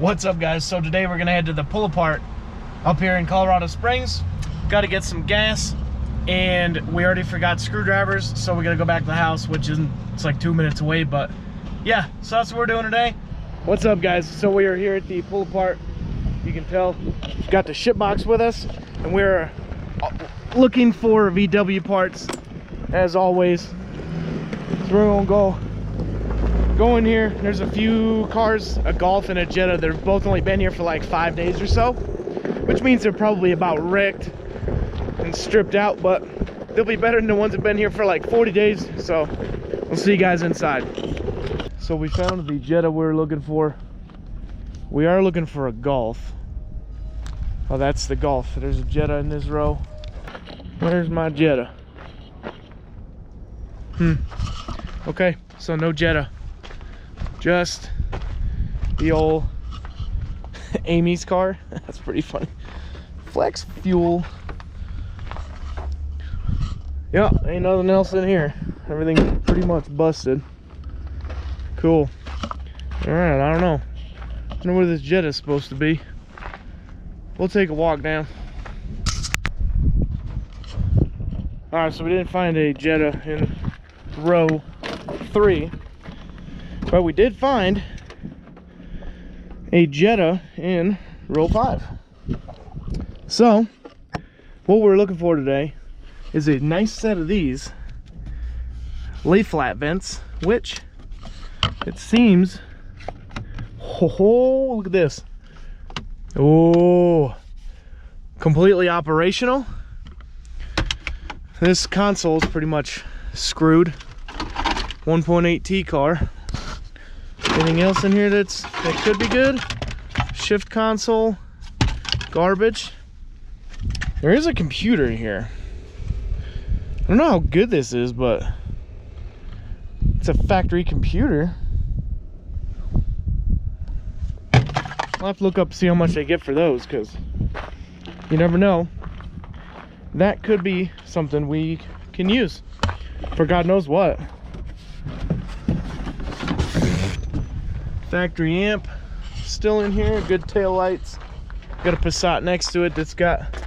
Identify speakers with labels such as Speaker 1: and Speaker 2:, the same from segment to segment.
Speaker 1: What's up, guys? So today we're gonna head to the pull apart up here in Colorado Springs. Got to get some gas, and we already forgot screwdrivers, so we gotta go back to the house, which isn't, it's like 2 minutes away. But yeah, so that's what we're doing today. What's up, guys? So we are here at the pull apart. You can tell we've got the ship box with us, and we're looking for VW parts as always. So we're gonna go in here. There's a few cars, a Golf and a Jetta. They've both only been here for like 5 days or so, which means they're probably about wrecked and stripped out, but they'll be better than the ones that have been here for like 40 days. So we'll see you guys inside. So we found the Jetta we're looking for. We are looking for a Golf. Oh, that's the Golf. There's a Jetta in this row. Where's my Jetta? Okay, so no Jetta. Just the old Amy's car. That's pretty funny. Flex fuel. Yeah, ain't nothing else in here. Everything's pretty much busted. Cool. Alright, I don't know. I don't know where this Jetta's supposed to be. We'll take a walk down. Alright, so we didn't find a Jetta in row 3. But we did find a Jetta in row 5. So what we're looking for today is a nice set of these lay flat vents, which it seems, oh, look at this. Oh, completely operational. This console is pretty much screwed. 1.8T car. Anything else in here that could be good? Shift console, garbage. There is a computer in here. I don't know how good this is, but it's a factory computer. I'll have to look up, see how much they get for those, because you never know. That could be something we can use for God knows what. Factory amp still in here, good tail lights. Got a Passat next to it that's got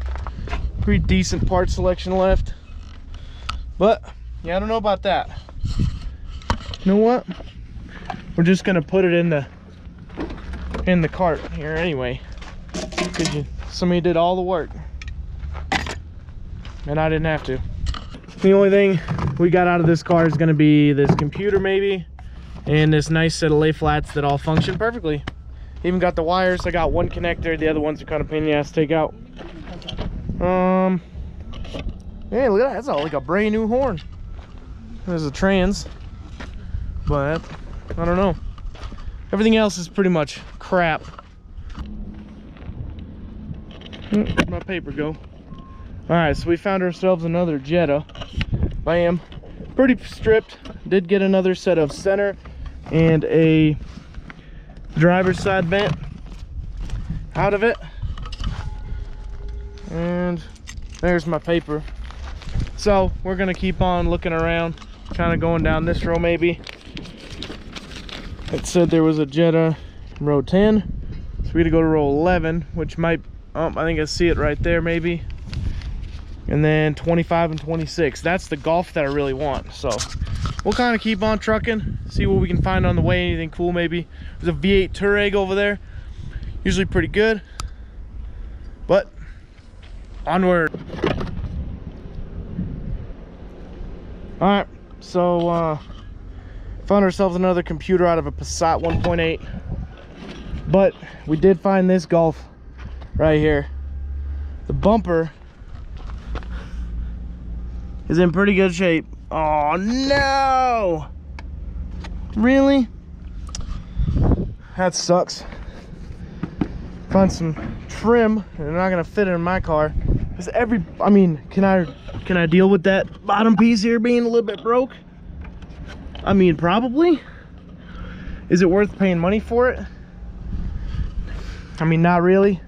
Speaker 1: pretty decent part selection left. But yeah, I don't know about that. You know what? We're just gonna put it in the cart here anyway, because somebody did all the work and I didn't have to. The only thing we got out of this car is gonna be this computer maybe, and this nice set of lay flats that all function perfectly. Even got the wires. I got one connector, the other ones are kind of pain in the ass to take out. Hey, look at that, that's like a brand new horn. There's a trans, but I don't know. Everything else is pretty much crap. Where'd my paper go? All right, so we found ourselves another Jetta. Bam, pretty stripped. Did get another set of center and a driver's side vent out of it, and there's my paper. So we're gonna keep on looking around, kind of going down this row maybe. It said there was a Jetta in row 10, so we're gonna go to row 11, which might, I think I see it right there maybe. And then 25 and 26. That's the Golf that I really want. So we'll kind of keep on trucking, see what we can find on the way. Anything cool maybe. There's a V8 Touareg over there, usually pretty good, but onward. All right, so found ourselves another computer out of a Passat 1.8, but we did find this Golf right here. The bumper is in pretty good shape. Oh no! Really? That sucks. Found some trim, and they're not gonna fit in my car. Cause I mean, can I deal with that bottom piece here being a little bit broke? I mean, probably. Is it worth paying money for it? I mean, not really.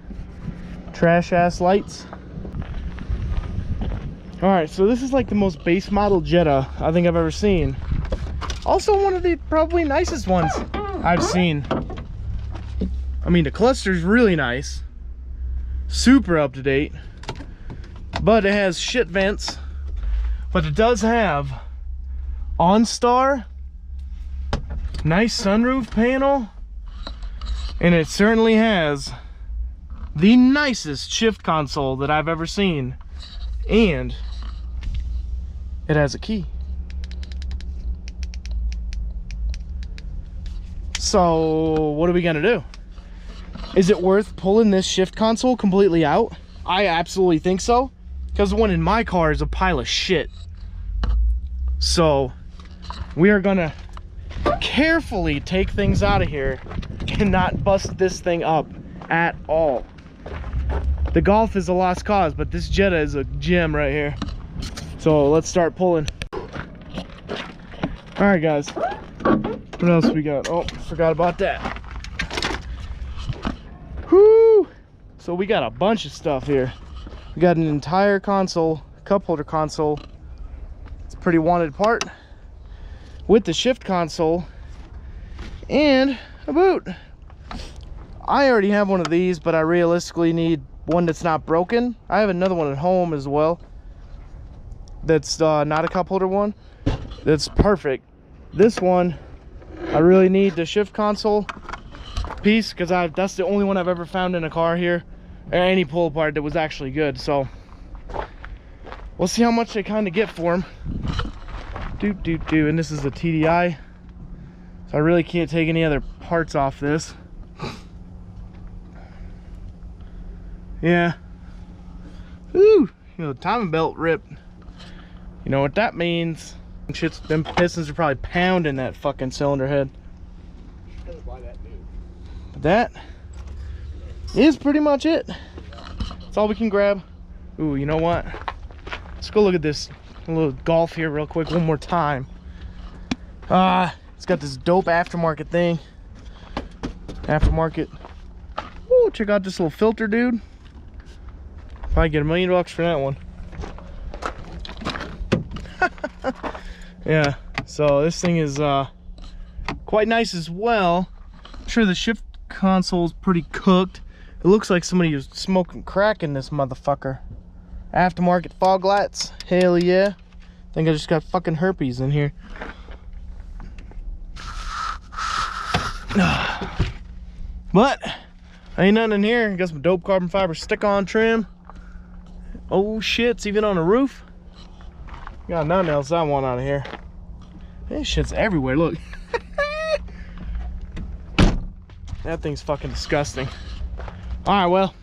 Speaker 1: Trash ass lights. All right, so this is like the most base model Jetta I think I've ever seen. Also one of the probably nicest ones I've seen. I mean, the cluster's really nice, super up to date, but it has shit vents. But it does have OnStar, nice sunroof panel, and it certainly has the nicest shift console that I've ever seen, and it has a key. So what are we gonna do? Is it worth pulling this shift console completely out? I absolutely think so, because the one in my car is a pile of shit. So we are gonna carefully take things out of here and not bust this thing up at all. The Golf is a lost cause, but this Jetta is a gem right here. So let's start pulling. All right, guys. What else we got? Oh, forgot about that. Whoo! So we got a bunch of stuff here. We got an entire console, cup holder console. It's a pretty wanted part with the shift console and a boot. I already have one of these, but I realistically need one that's not broken. I have another one at home as well that's not a cup holder one. That's perfect. This one, I really need the shift console piece, because that's the only one I've ever found in a car here, or any pull apart that was actually good. So we'll see how much they kind of get for them. And this is a TDI, so I really can't take any other parts off this. Yeah. Ooh, you know, the timing belt ripped. You know what that means? Them pistons are probably pounding that fucking cylinder head. But that is pretty much it. That's all we can grab. Ooh, you know what? Let's go look at this little Golf here real quick one more time. It's got this dope aftermarket thing. Aftermarket. Ooh, check out this little filter, dude. Probably get $1 million for that one. Yeah, so this thing is quite nice as well. I'm sure the shift console is pretty cooked. It looks like somebody was smoking crack in this motherfucker. Aftermarket fog lights, hell yeah. I think I just got fucking herpes in here. But ain't nothing in here. Got some dope carbon fiber stick-on trim. Oh shit, it's even on the roof. Got nothing else I want out of here. This shit's everywhere, look. That thing's fucking disgusting. Alright, well,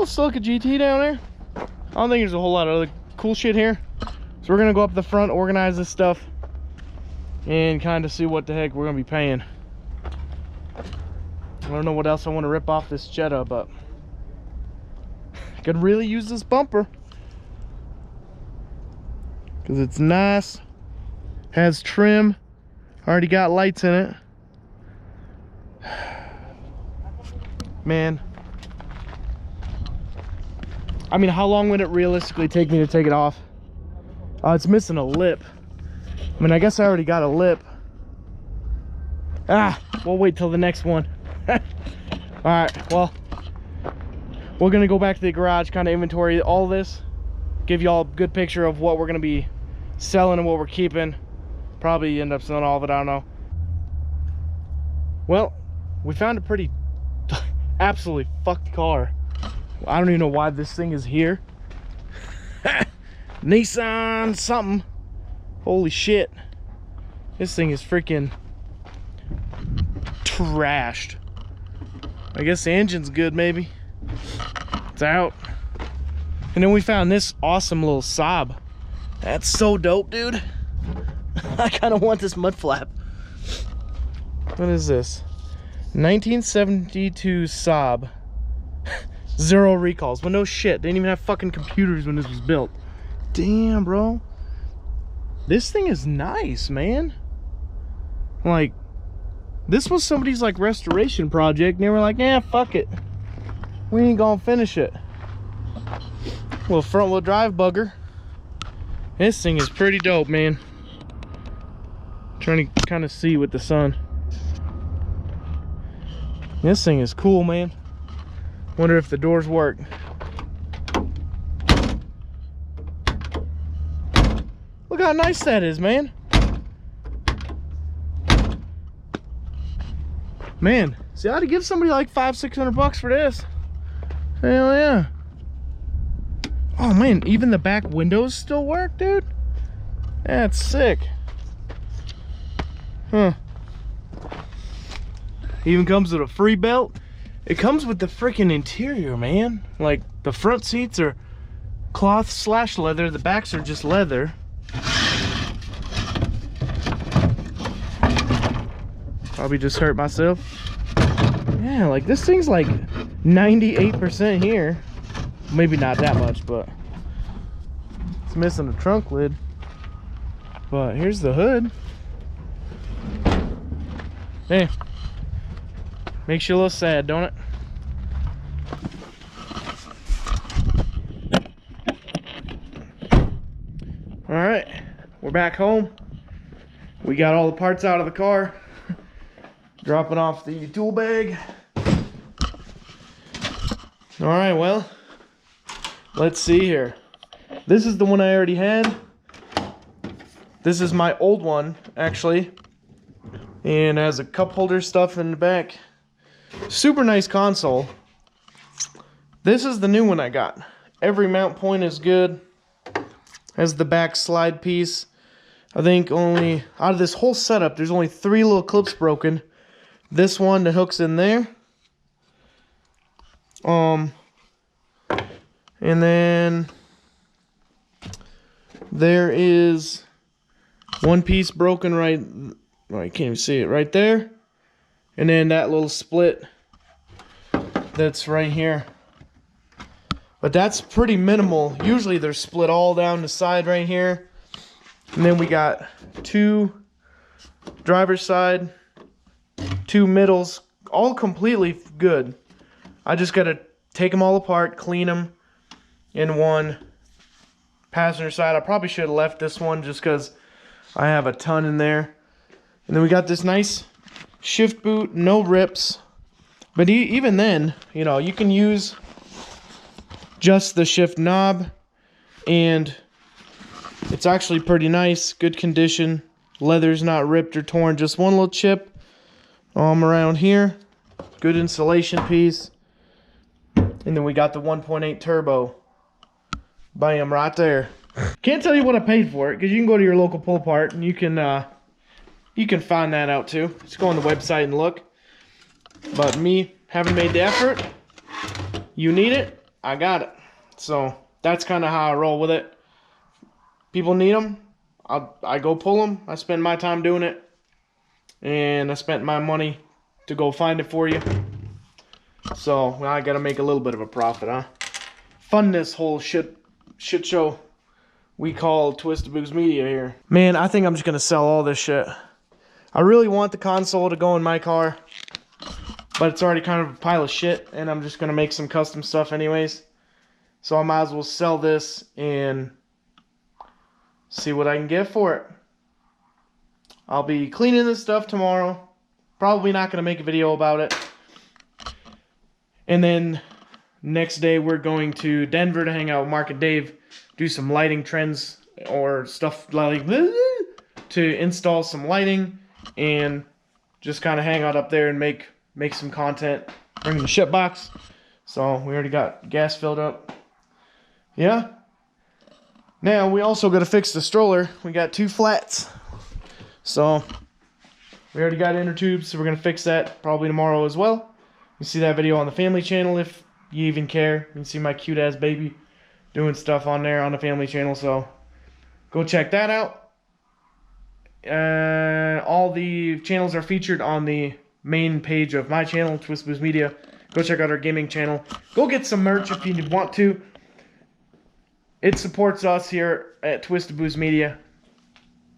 Speaker 1: let's look at GT down there. I don't think there's a whole lot of other cool shit here. So we're gonna go up the front, organize this stuff, and kind of see what the heck we're gonna be paying. I don't know what else I want to rip off this Jetta, but I could really use this bumper, because it's nice, has trim, already got lights in it. Man, I mean, how long would it realistically take me to take it off? It's missing a lip. I mean, I guess I already got a lip. We'll wait till the next one. All right, well, we're gonna go back to the garage, kind of inventory all this, give y'all a good picture of what we're gonna be selling and what we're keeping. Probably end up selling all of it, I don't know. Well, we found a pretty absolutely fucked car. I don't even know why this thing is here. Nissan something. Holy shit, this thing is freaking trashed. I guess the engine's good, maybe. It's out. And then we found this awesome little Saab. That's so dope, dude. I kind of want this mud flap. What is this? 1972 Saab. 0 recalls. Well, no shit. They didn't even have fucking computers when this was built. Damn, bro. This thing is nice, man. Like, this was somebody's like restoration project, and they were like, yeah, fuck it, we ain't gonna finish it. Well, front wheel drive bugger. This thing is pretty dope, man. Trying to kind of see with the sun. This thing is cool, man. Wonder if the doors work. Look how nice that is, man. Man, see, I ought to give somebody like $500-600 for this. Hell yeah. Oh man, even the back windows still work, dude. That's sick. Huh. Even comes with a free belt. It comes with the freaking interior, man. Like, the front seats are cloth/leather. The backs are just leather. Probably just hurt myself. Yeah, like this thing's like 98% here. Maybe not that much, but it's missing the trunk lid. But here's the hood. Hey, makes you a little sad, don't it? All right, we're back home. We got all the parts out of the car. Dropping off the tool bag. All right, well, let's see here. This is the one I already had. This is my old one, actually. And has a cup holder stuff in the back. Super nice console. This is the new one I got. Every mount point is good. Has the back slide piece. I think only, out of this whole setup, there's only 3 little clips broken. This one that hooks in there. And then there is one piece broken right, oh, you can't even see it, right there. And then that little split that's right here. But that's pretty minimal. Usually they're split all down the side right here. And then we got 2 driver's side, 2 middles, all completely good. I just gotta take them all apart, clean them. In one passenger side, I probably should have left this one just because I have a ton in there. And then we got this nice shift boot, no rips. But even then, you know, you can use just the shift knob, and it's actually pretty nice, good condition. Leather's not ripped or torn, just one little chip around here. Good insulation piece. And then we got the 1.8 turbo. Bam, right there. Can't tell you what I paid for it, because you can go to your local pull apart and you can find that out too. Just go on the website and look. But me having made the effort, you need it, I got it. So that's kind of how I roll with it. People need them, I go pull them. I spend my time doing it, and I spent my money to go find it for you. So well, I gotta make a little bit of a profit, huh? Fund this whole shit show we call Twisted Booze Media here. Man, I think I'm just gonna sell all this shit. I really want the console to go in my car, but it's already kind of a pile of shit, and I'm just gonna make some custom stuff anyways. So I might as well sell this and see what I can get for it. I'll be cleaning this stuff tomorrow. Probably not gonna make a video about it. And then next day we're going to Denver to hang out with Mark and Dave, do some lighting trends or stuff like to install some lighting and just kind of hang out up there and make some content. Bring the ship box. So we already got gas filled up. Yeah. Now we also got to fix the stroller. We got 2 flats. So we already got inner tubes, so we're going to fix that probably tomorrow as well. You see that video on the family channel if you even care. You can see my cute ass baby doing stuff on there on the family channel, so go check that out. All the channels are featured on the main page of my channel, Twisted Booze Media. Go check out our gaming channel. Go get some merch if you want to. It supports us here at Twisted Booze Media.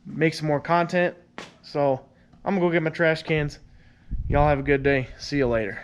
Speaker 1: Make some more content. So I'm gonna go get my trash cans. Y'all have a good day. See you later.